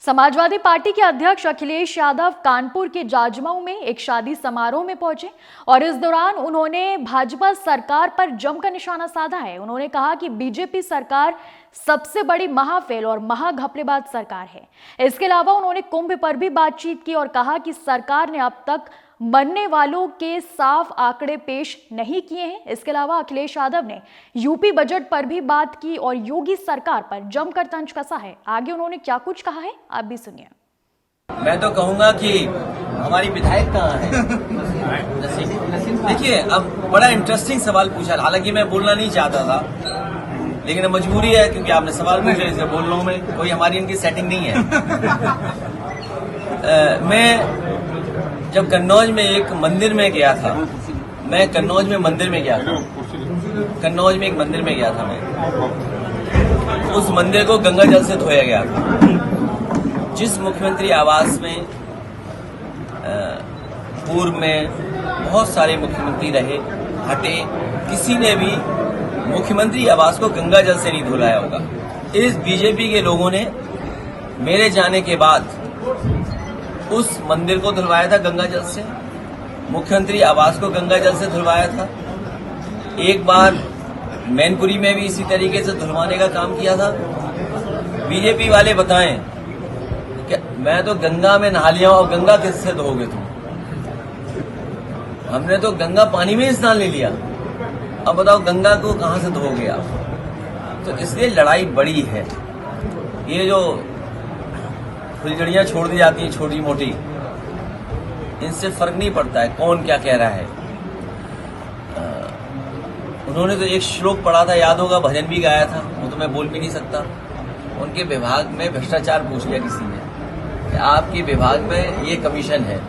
Samajwadi party के अध्यक्ष अखिलेश यादव कानपुर के जाजमऊ में एक शादी समारोह में पहुंचे और इस दौरान उन्होंने भाजपा सरकार पर जमकर निशाना साधा है। उन्होंने कहा कि बीजेपी सरकार सबसे बड़ी महाफेल और महाघपलेबाज सरकार है। इसके अलावा उन्होंने कुंभ पर भी बातचीत की और कहा कि सरकार ने अब तक मरने वालों के साफ आंकड़े पेश नहीं किए हैं। इसके अलावा अखिलेश यादव ने यूपी बजट पर भी बात की और योगी सरकार पर जमकर तंज कसा है। आगे उन्होंने क्या कुछ कहा है आप भी सुनिए। मैं तो कहूंगा कि हमारी विधायक कहाँ है? देखिए, अब बड़ा इंटरेस्टिंग सवाल पूछा। हालांकि मैं बोलना नहीं चाहता था, लेकिन मजबूरी है क्योंकि आपने सवाल पूछा, इसलिए बोल रहा हूं। मैं कोई हमारी इनकी सेटिंग नहीं है। मैं जब कन्नौज में एक मंदिर में गया था, मैं कन्नौज में मंदिर में गया था, कन्नौज में एक मंदिर में गया था मैं। उस मंदिर को गंगा जल से धोया गया था। जिस मुख्यमंत्री आवास में पूर्व में बहुत सारे मुख्यमंत्री रहे, हटे, किसी ने भी मुख्यमंत्री आवास को गंगा जल से नहीं धुलाया होगा। इस बीजेपी के लोगों ने मेरे जाने के बाद उस मंदिर को धुलवाया था गंगा जल से, मुख्यमंत्री आवास को गंगा जल से धुलवाया था। एक बार मैनपुरी में भी इसी तरीके से धुलवाने का काम किया था। बीजेपी वाले बताएं कि मैं तो गंगा में नहा लिया हूं, और गंगा किससे धोगे तुम? हमने तो गंगा पानी में ही स्नान ले लिया, अब बताओ गंगा को कहां से धोगे आप? तो इसलिए लड़ाई बड़ी है। ये जो फुलझड़ियां छोड़ दी जाती हैं छोटी मोटी, इनसे फर्क नहीं पड़ता है कौन क्या कह रहा है। उन्होंने तो एक श्लोक पढ़ा था, याद होगा, भजन भी गाया था, वो तो मैं बोल भी नहीं सकता। उनके विभाग में भ्रष्टाचार पूछ लिया किसी ने कि आपके विभाग में ये कमीशन है,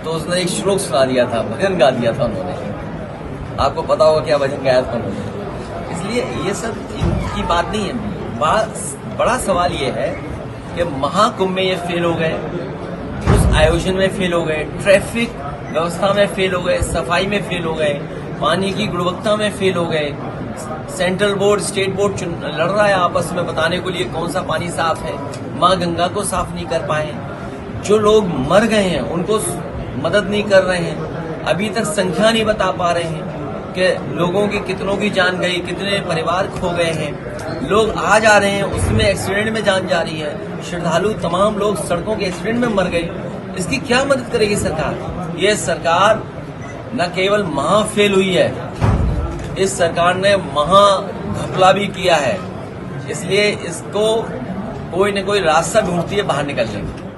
तो उसने एक श्लोक सुना दिया था, भजन गा दिया था उन्होंने। आपको पता होगा क्या भजन गाया था उन्होंने। इसलिए ये सब इनकी बात नहीं है। बड़ा सवाल ये है कि महाकुंभ में ये फेल हो गए, उस आयोजन में फेल हो गए, ट्रैफिक व्यवस्था में फेल हो गए, सफाई में फेल हो गए, पानी की गुणवत्ता में फेल हो गए। सेंट्रल बोर्ड, स्टेट बोर्ड लड़ रहा है आपस में बताने के लिए कौन सा पानी साफ है। मां गंगा को साफ नहीं कर पाए। जो लोग मर गए हैं उनको मदद नहीं कर रहे हैं। अभी तक संख्या नहीं बता पा रहे हैं कि लोगों की कितनों की जान गई, कितने परिवार खो गए हैं। लोग आ जा रहे हैं, उसमें एक्सीडेंट में जान जा रही है। श्रद्धालु तमाम लोग सड़कों के एक्सीडेंट में मर गए। इसकी क्या मदद करेगी सरकार? ये सरकार न केवल महा फेल हुई है, इस सरकार ने महा घपला भी किया है। इसलिए इसको कोई न कोई रास्ता ढूंढती है बाहर निकलने का।